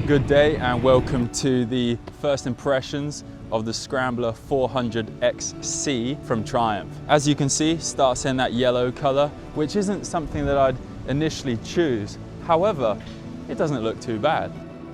Good day and welcome to the first impressions of the Scrambler 400XC from Triumph. As you can see, starts in that yellow color, which isn't something that I'd initially choose. However, it doesn't look too bad.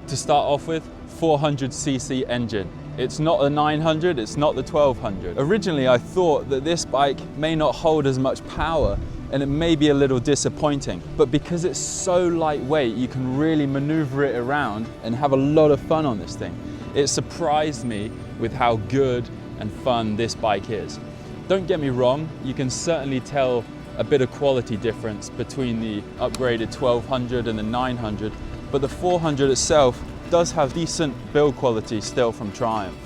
To start off with, 400cc engine. It's not the 900, it's not the 1200. Originally, I thought that this bike may not hold as much power and it may be a little disappointing, but because it's so lightweight, you can really maneuver it around and have a lot of fun on this thing. It surprised me with how good and fun this bike is. Don't get me wrong, you can certainly tell a bit of quality difference between the upgraded 1200 and the 900, but the 400 itself does have decent build quality still from Triumph.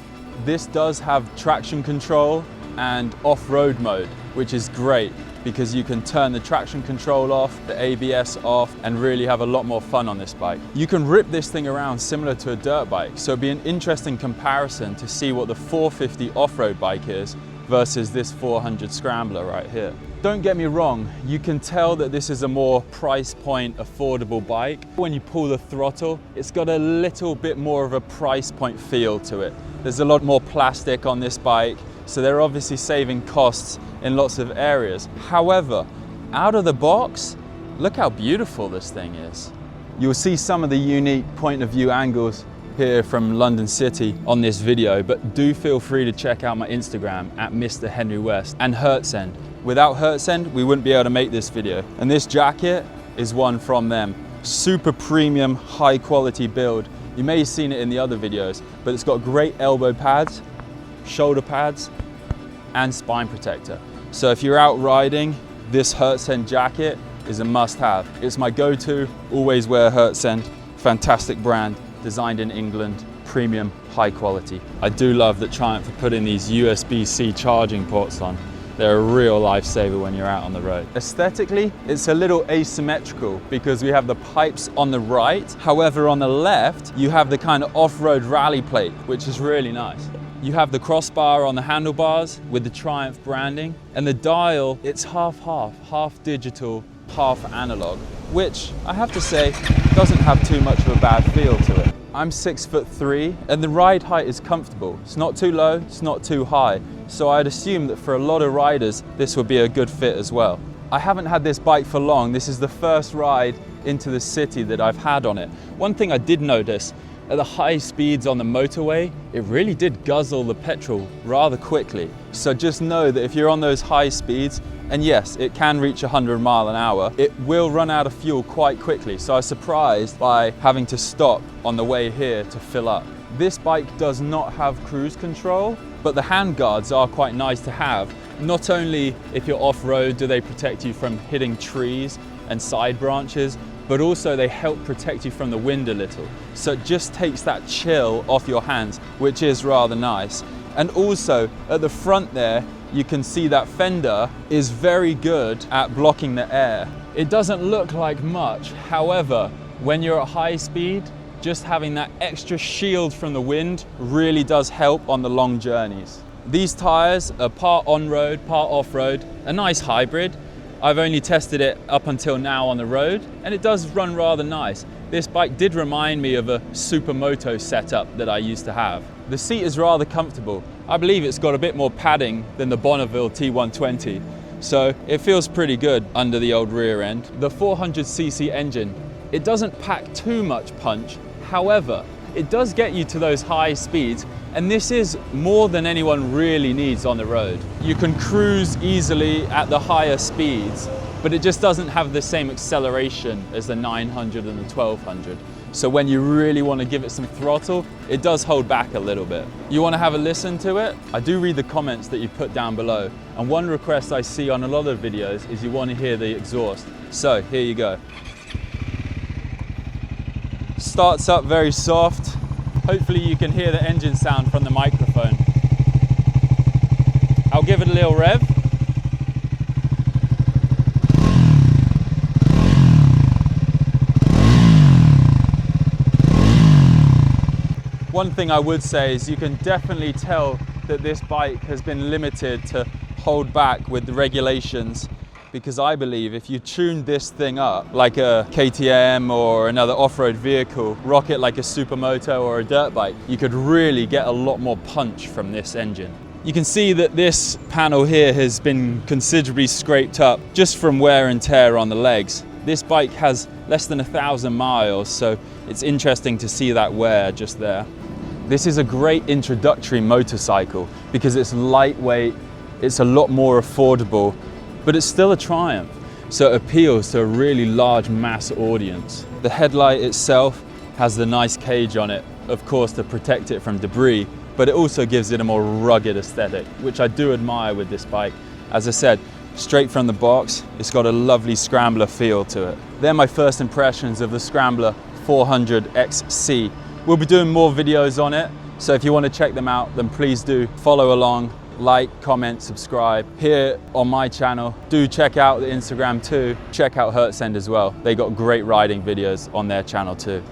This does have traction control and off-road mode, which is great because you can turn the traction control off, the ABS off, and really have a lot more fun on this bike. You can rip this thing around similar to a dirt bike, so it'd be an interesting comparison to see what the 450 off-road bike is versus this 400 Scrambler right here. Don't get me wrong, you can tell that this is a more price point affordable bike. When you pull the throttle, it's got a little bit more of a price point feel to it. There's a lot more plastic on this bike, so they're obviously saving costs in lots of areas. However, out of the box, look how beautiful this thing is. You'll see some of the unique point of view angles here from London City on this video, but do feel free to check out my Instagram at Mr. Henry West and Hertzend. Without Hertzend, we wouldn't be able to make this video. And this jacket is one from them. Super premium, high quality build. You may have seen it in the other videos, but it's got great elbow pads, shoulder pads, and spine protector. So if you're out riding, this Hertzend jacket is a must-have. It's my go-to, always wear Hertzend. Fantastic brand, designed in England, premium, high quality. I do love that Triumph are putting these USB-C charging ports on. They're a real lifesaver when you're out on the road. Aesthetically, it's a little asymmetrical because we have the pipes on the right. However, on the left, you have the kind of off-road rally plate, which is really nice. You have the crossbar on the handlebars with the Triumph branding, and the dial, it's half digital, half analog, which I have to say doesn't have too much of a bad feel to it. I'm 6'3" and the ride height is comfortable. It's not too low, it's not too high. So I'd assume that for a lot of riders, this would be a good fit as well. I haven't had this bike for long. This is the first ride into the city that I've had on it. One thing I did notice, at the high speeds on the motorway, it really did guzzle the petrol rather quickly. So just know that if you're on those high speeds, and yes, it can reach 100 miles an hour, it will run out of fuel quite quickly. So I was surprised by having to stop on the way here to fill up. This bike does not have cruise control, but the handguards are quite nice to have. Not only if you're off-road do they protect you from hitting trees and side branches, but also they help protect you from the wind a little. So it just takes that chill off your hands, which is rather nice. And also at the front there, you can see that fender is very good at blocking the air. It doesn't look like much. However, when you're at high speed, just having that extra shield from the wind really does help on the long journeys. These tires are part on-road, part off-road, a nice hybrid. I've only tested it up until now on the road, and it does run rather nice. This bike did remind me of a supermoto setup that I used to have. The seat is rather comfortable. I believe it's got a bit more padding than the Bonneville T120, so it feels pretty good under the old rear end. The 400cc engine, it doesn't pack too much punch. However, it does get you to those high speeds, and this is more than anyone really needs on the road. You can cruise easily at the higher speeds, but it just doesn't have the same acceleration as the 900 and the 1200. So when you really want to give it some throttle, it does hold back a little bit. You want to have a listen to it? I do read the comments that you put down below, and one request I see on a lot of videos is you want to hear the exhaust. So here you go. Starts up very soft. Hopefully you can hear the engine sound from the microphone. I'll give it a little rev. One thing I would say is you can definitely tell that this bike has been limited to hold back with the regulations because I believe if you tuned this thing up like a KTM or another off-road vehicle, rock it like a supermoto or a dirt bike, you could really get a lot more punch from this engine. You can see that this panel here has been considerably scraped up just from wear and tear on the legs. This bike has less than 1,000 miles, so it's interesting to see that wear just there. This is a great introductory motorcycle because it's lightweight, it's a lot more affordable, but it's still a Triumph, so it appeals to a really large mass audience. The headlight itself has the nice cage on it, of course, to protect it from debris, but it also gives it a more rugged aesthetic, which I do admire with this bike. As I said, straight from the box, it's got a lovely Scrambler feel to it. They're my first impressions of the Scrambler 400XC. We'll be doing more videos on it, so if you want to check them out, then please do follow along, like, comment, subscribe here on my channel. Do check out the Instagram too. Check out Hertzend as well. They got great riding videos on their channel too.